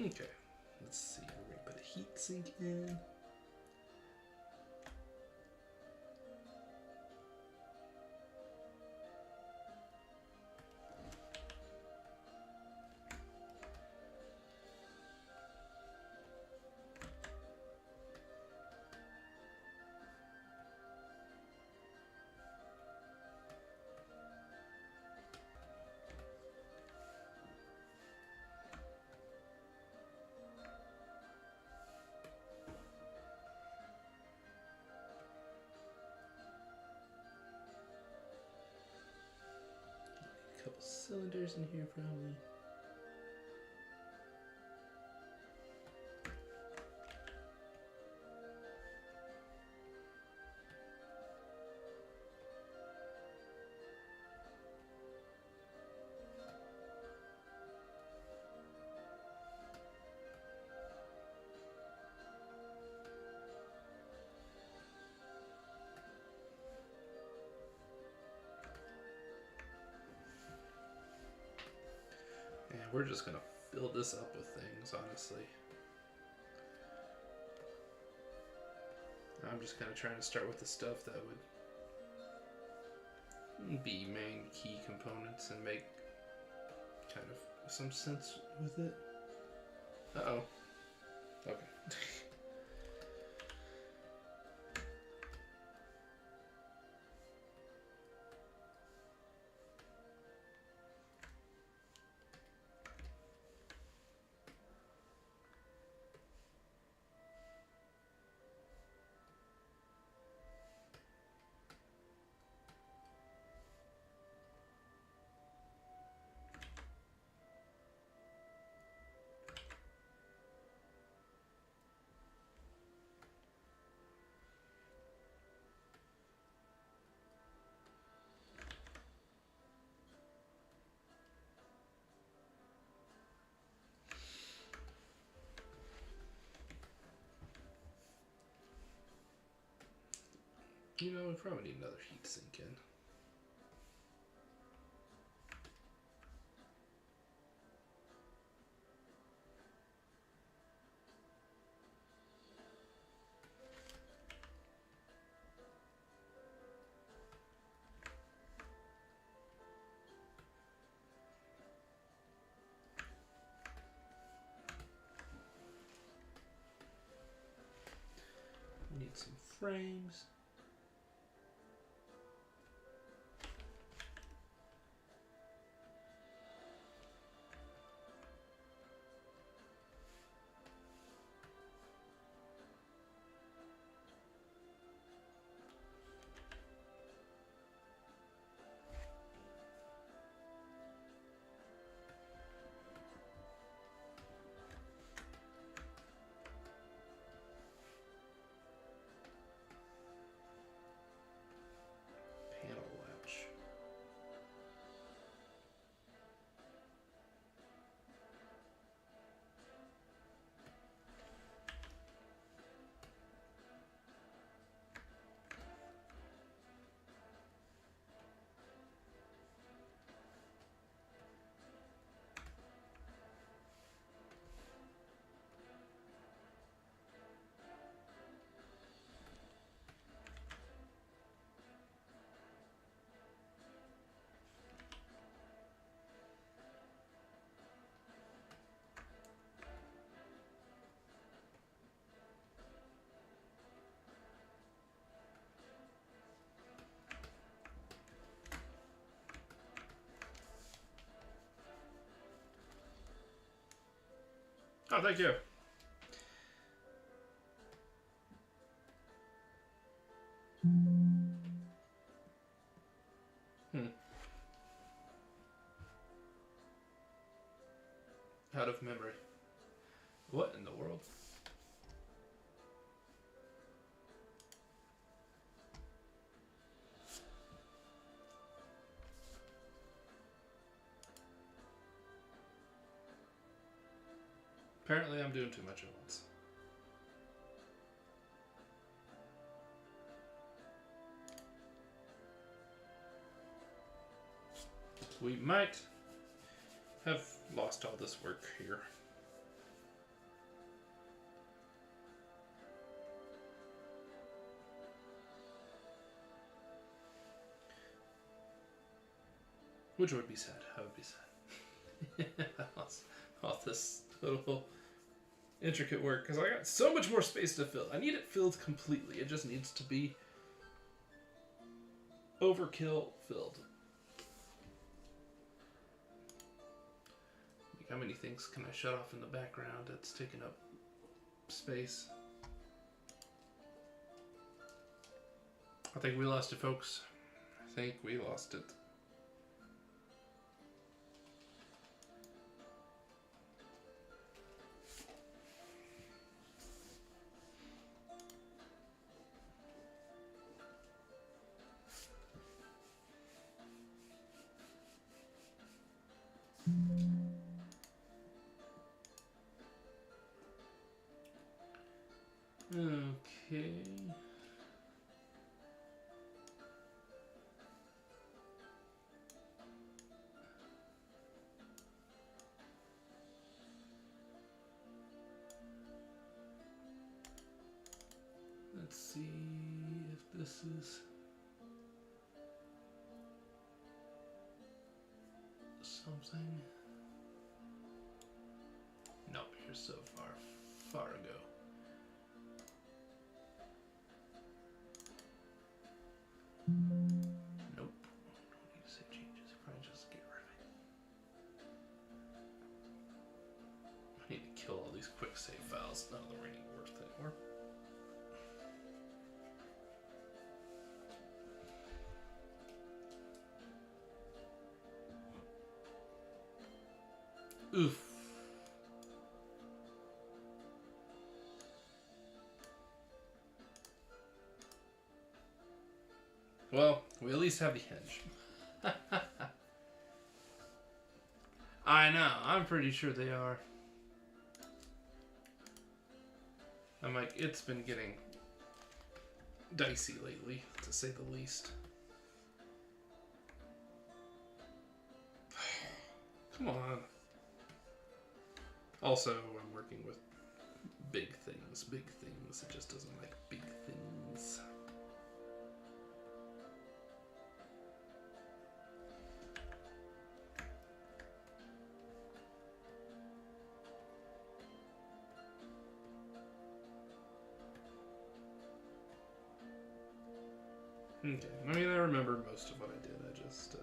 Okay, let's see. We're going to put a heat sink in. A couple cylinders in here probably. We're just gonna fill this up with things, honestly. I'm just kind of trying to start with the stuff that would be main key components and make kind of some sense with it. Uh-oh. Okay. You know, we probably need another heat sink in. We need some frames. Panel latch. Oh, thank you. Out of memory. What in the world? Apparently I'm doing too much at once. We might have lost all this work here. Which would be sad. That would be sad. all this little intricate work, because I got so much more space to fill. I need it filled completely. It just needs to be overkill filled. Like, how many things can I shut off in the background that's taking up space? I think we lost it, folks. I think we lost it. Okay. Let's see if this is something. you're so far ago. Nope. Don't need to save changes. Probably just get rid of it. I need to kill all these quick save files. None of them are any worth anymore. Oof. Well, we at least have the hinge. I know, I'm pretty sure they are. I'm like, it's been getting dicey lately, to say the least. Come on. Also, I'm working with big things. It just doesn't like big things. Okay, I mean, I remember most of what I did. I just,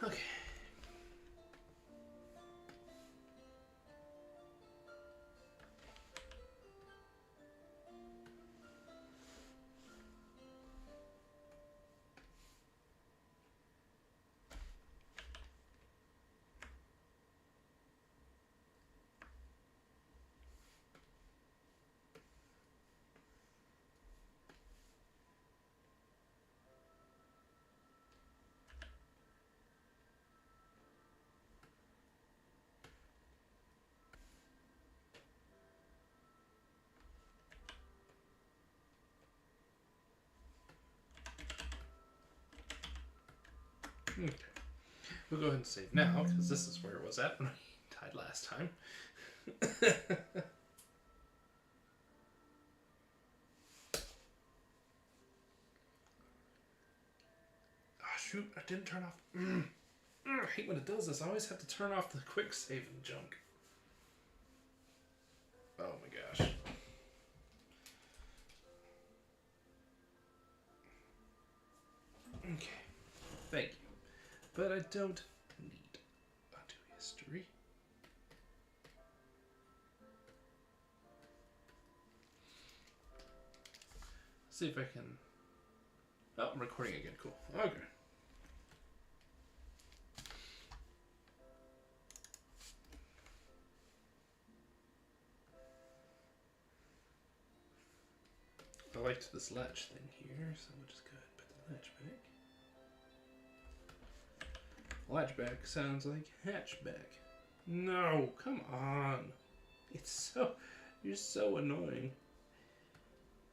okay. Okay. We'll go ahead and save now, because this is where it was at when I died last time. Oh, shoot, I didn't turn off. I hate when it does this. I always have to turn off the quick save and junk. Oh my gosh. Okay. Thank you. But I don't need undo history. See if I can... Oh, I'm recording again. Cool. Okay. I liked this latch thing here, so we'll just go ahead and put the latch back. Latchback sounds like hatchback. No, come on. It's so... You're so annoying.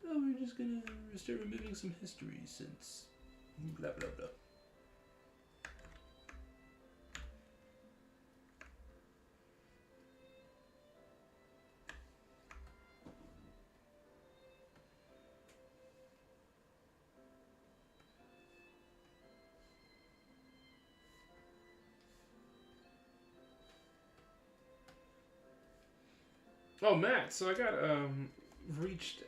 Oh, we're just gonna start removing some history since... Blah, blah, blah. Oh, Matt, so I got reached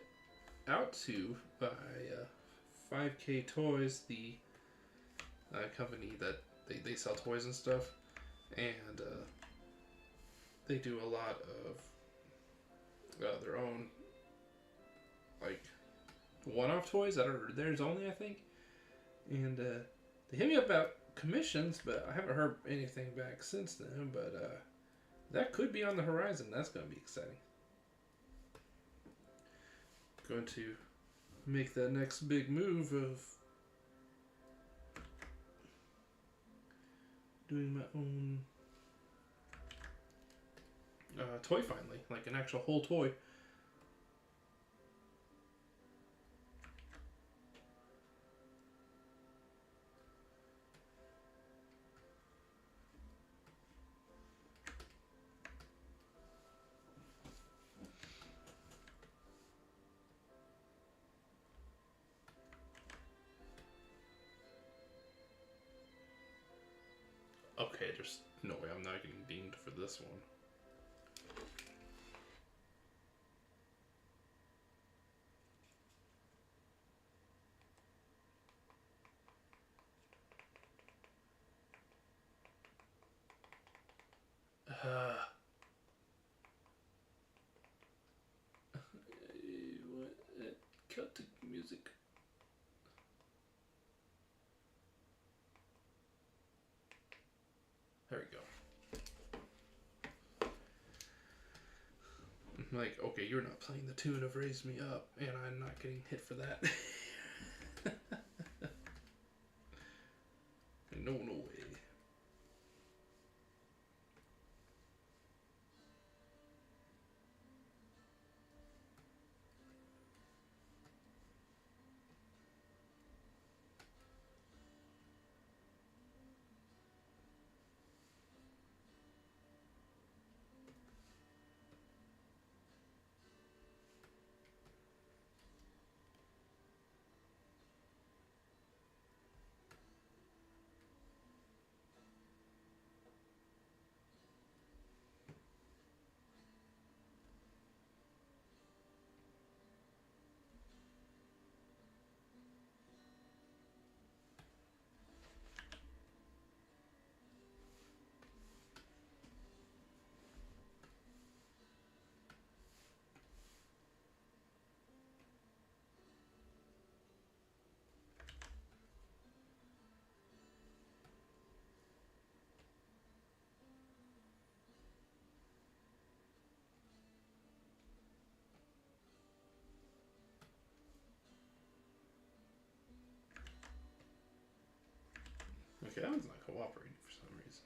out to by 5K Toys, the company that they sell toys and stuff, and they do a lot of their own like one-off toys that are theirs only, I think, and they hit me up about commissions, but I haven't heard anything back since then, but that could be on the horizon. That's going to be exciting. Going to make that next big move of doing my own toy finally, like an actual whole toy. Okay, there's no way I'm not getting dinged for this one. Cut the music. There we go. I'm like, okay, you're not playing the tune of Raise Me Up, and I'm not getting hit for that. No way. Okay, that one's not cooperating for some reason.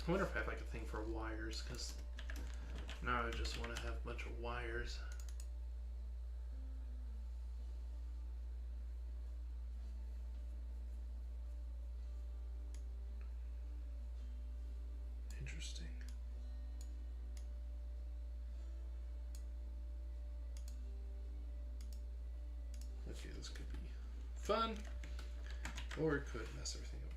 I wonder if I have like a thing for wires, because now I just want to have a bunch of wires. Interesting. Okay, this could be fun, or it could mess everything up.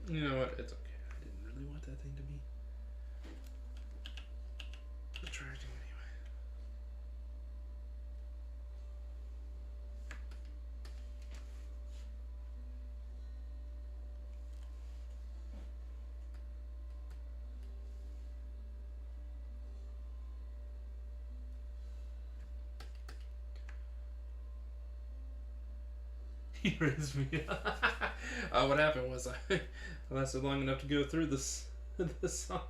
You know what? It's okay. I didn't really want that thing to be attracting anyway. He raised me. What happened was I lasted long enough to go through this song.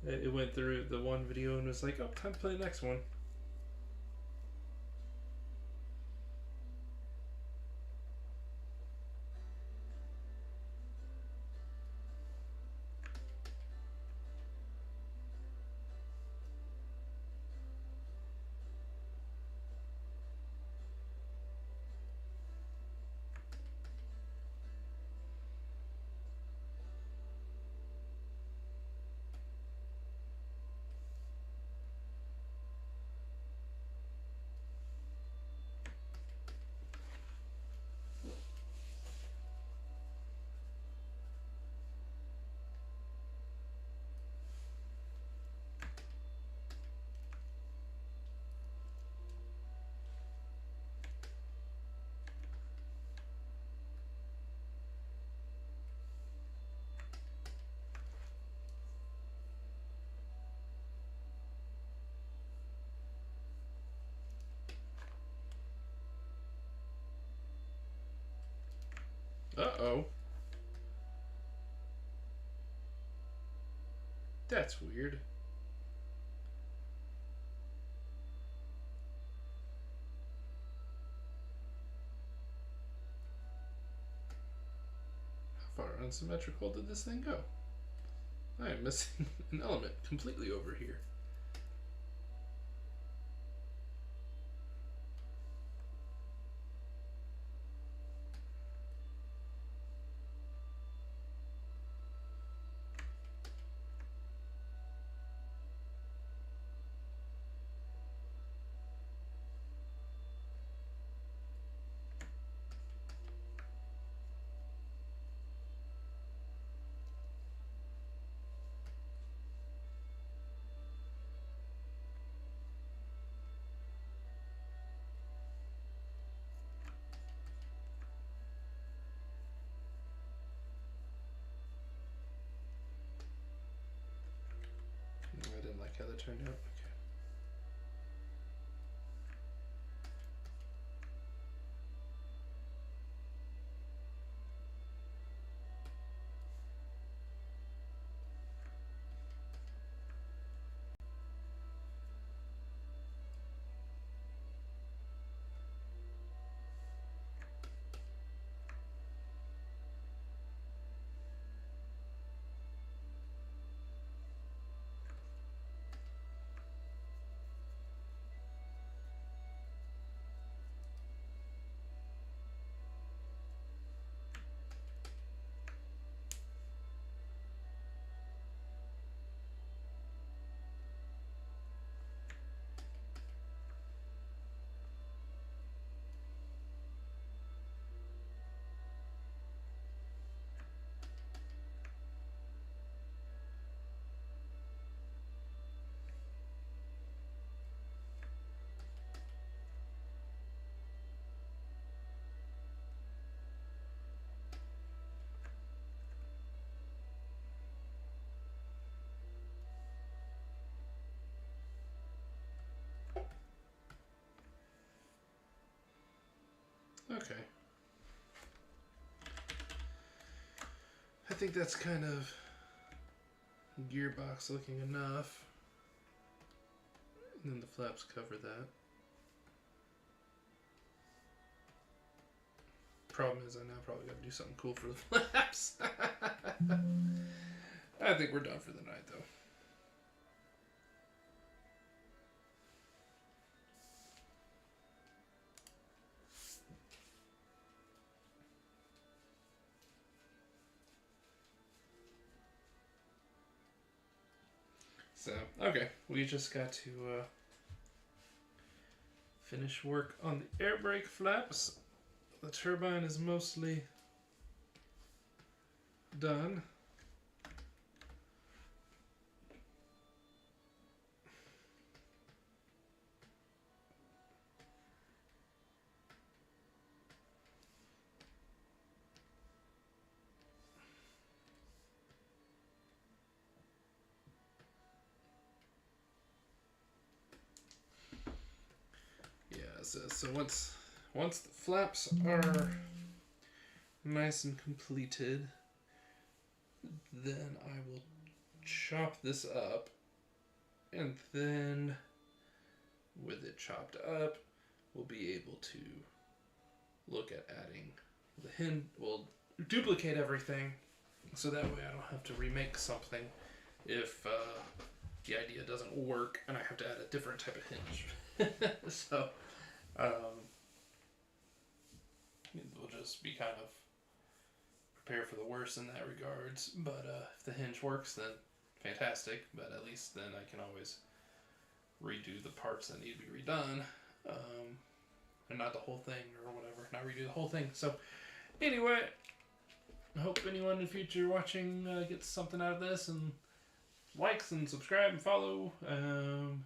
It went through the one video and was like, oh, time to play the next one. Uh-oh. That's weird. How far unsymmetrical did this thing go? I am missing an element completely over here. I didn't like how that turned out. Okay. I think that's kind of gearbox looking enough. And then the flaps cover that. Problem is I now probably got to do something cool for the flaps. I think we're done for the night though. So, okay, we just got to finish work on the air brake flaps. The turbine is mostly done. this is. So once the flaps are nice and completed, then I will chop this up, and then with it chopped up, we'll be able to look at adding the hinge. We'll duplicate everything, so that way I don't have to remake something if the idea doesn't work and I have to add a different type of hinge. So we'll just be kind of prepared for the worst in that regards. But if the hinge works, then fantastic. But at least then I can always redo the parts that need to be redone, and not the whole thing or whatever. Not redo the whole thing. So anyway, I hope anyone in the future watching gets something out of this and likes and subscribe and follow. And